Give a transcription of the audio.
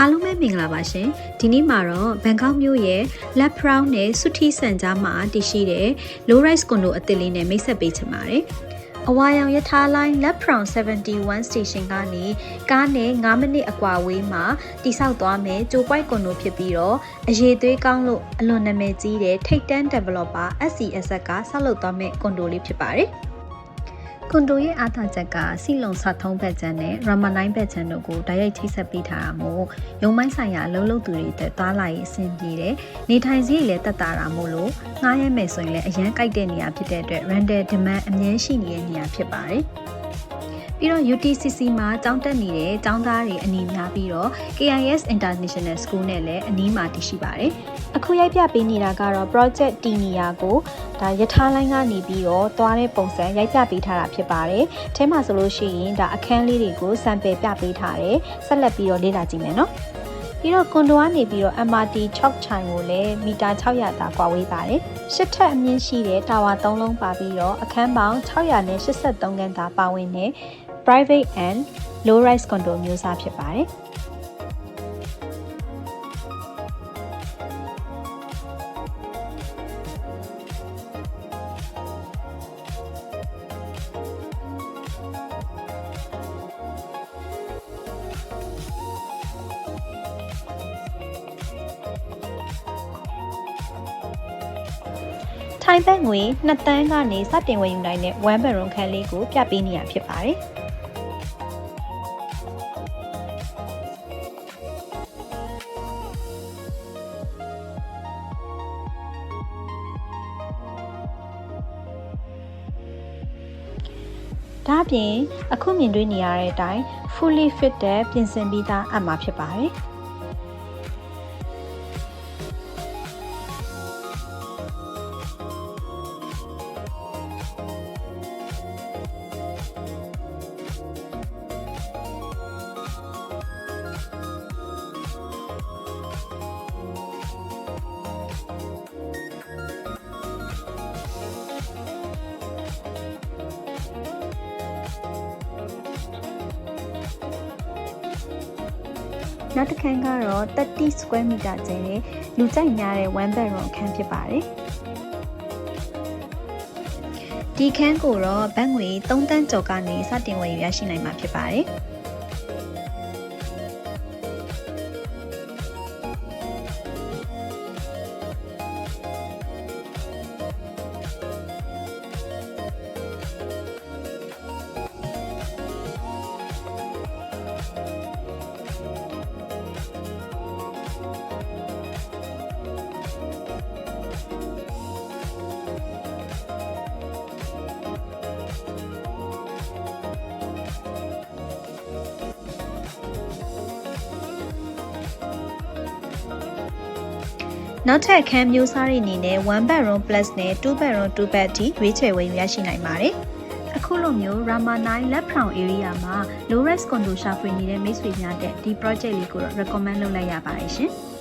အားလုံးပဲမင်္ဂလာပါရှင်ဒီနေ့မှာတော့ဘန်ကောက်မြို့ရဲ့ Lap Round နဲ့ Suthi စံကြားမှာတည်ရှိတဲ့ Low Rise Condo အသစ်လေးနဲ့မိတ်ဆက်ပေးချင်ပါတယ်အဝါရောင်ရထားလိုင်း Lap Round 71 Station ကနေကားနဲ့9မိနစ်အကွာဝေးမှာတိစောက်သွားမယ်ကြိုပွိုက်ကွန်ဒိုဖြစ်ပြီးတော့အရေးသွေးကောင်းလို့အလွန်နာမည်ကြီးတဲ့ထိပ်တန်း developer SCSS ကဆောက်လုပ်သွားမယ့်ကွန်ဒိုလေးဖြစ်ပါတယ်ကွန်ဒိုရဲ့အားသာချက်ကစီလုံစထုံးဘက်ချန်နဲ့ရာမနိုင်းဘက်ချန်တို့ကိုတိုက်ရိုက်ချိတ်ဆက်ပေးထားတာမို့ရုံမိုင်းဆိုင်ရာအလုံးလုံးသူတွေအတွက်သွားလာရေးအဆင်ပြေတယ်။နေထိုင်စရိတ်လည်းတက်တာတာမို့လို့ငှားရမယ်ဆိုရင်လည်းအရန်ကြိုက်တဲ့နေရာဖြစ်တဲ့အတွက် rental demand အမြဲရှိနေတဲ့နေရာဖြစ်ပါတယ်။ပြီးတော့ UTCC မှာကျောင်းတက်နေတဲ့ကျောင်းသားတွေအနီးများပြီးတော့ KIS International School နဲ့လည်းအနီးမှာတည်ရှိပါတယ်။အခုရိုက်ပြပေးနေတာကတော့ project တီနီယာကိုဒါရထားလိုင်းကနေပြီးတော့သွားတဲ့ပုံစံရိုက်ပြပေးထားတာဖြစ်ပါတယ်။အဲမှာဆိုလို့ရှိရင်ဒါအခန်းလေးတွေကို sample ပြပေးထားတယ်။ဆက်လက်ပြီးတော့လေ့လာကြည့်မယ်နော်။ပြီးတော့ကွန်ဒိုကနေပြီးတော့ MRT 6 ချိုင်ကိုလည်းမီတာ600သာကွာဝေးပါတယ်။8ထပ်အမြင့်ရှိတဲ့တာဝါ3လုံးပါပြီးတော့အခန်းပေါင်း683ခန်းသာပါဝင်တဲ့ private and low rise condo မျိုးစားဖြစ်ပါတယ်။ထိုင်းဘတ်ငွေ2တန်းကနေစတင်ဝယ်ယူနိုင်တဲ့1 bedroom ခန်းလေးကိုပြပေးနေရဖြစ်ပါတယ်။ဒါ့အပြင်အခုမြင်တွေ့နေရတဲ့အတိုင်း fully fit တဲ့ပြင်ဆင်ပြီးသားအမှာဖြစ်ပါတယ်။နောက်တစ်ခန်းကတော့30 square meter ကျင်းတဲ့လူကြိုက်များတဲ့1 bedroom ခန်းဖြစ်ပါတယ်။ဒီခန်းကိုတော့ဘတ်ငွေ3တန်းကျော်ကနေစတင်ဝယ်ယူရရှိနိုင်မှာဖြစ်ပါတယ်။နောက်ထပ်အခန်းမျိုးစားတွေအနေနဲ့1 bedroom plus နဲ့2 bedroom 2 bed ထိရွေးချယ်ဝယ်ယူရရှိနိုင်ပါတယ်။အခုလိုမျိုး Rama 9 Lap Round area မှာ low rise condo ရှာဖွေနေတဲ့မိတ်ဆွေများတဲ့ဒီ project လေးကိုတော့ recommend လုပ်လိုက်ရပါတယ်ရှင်။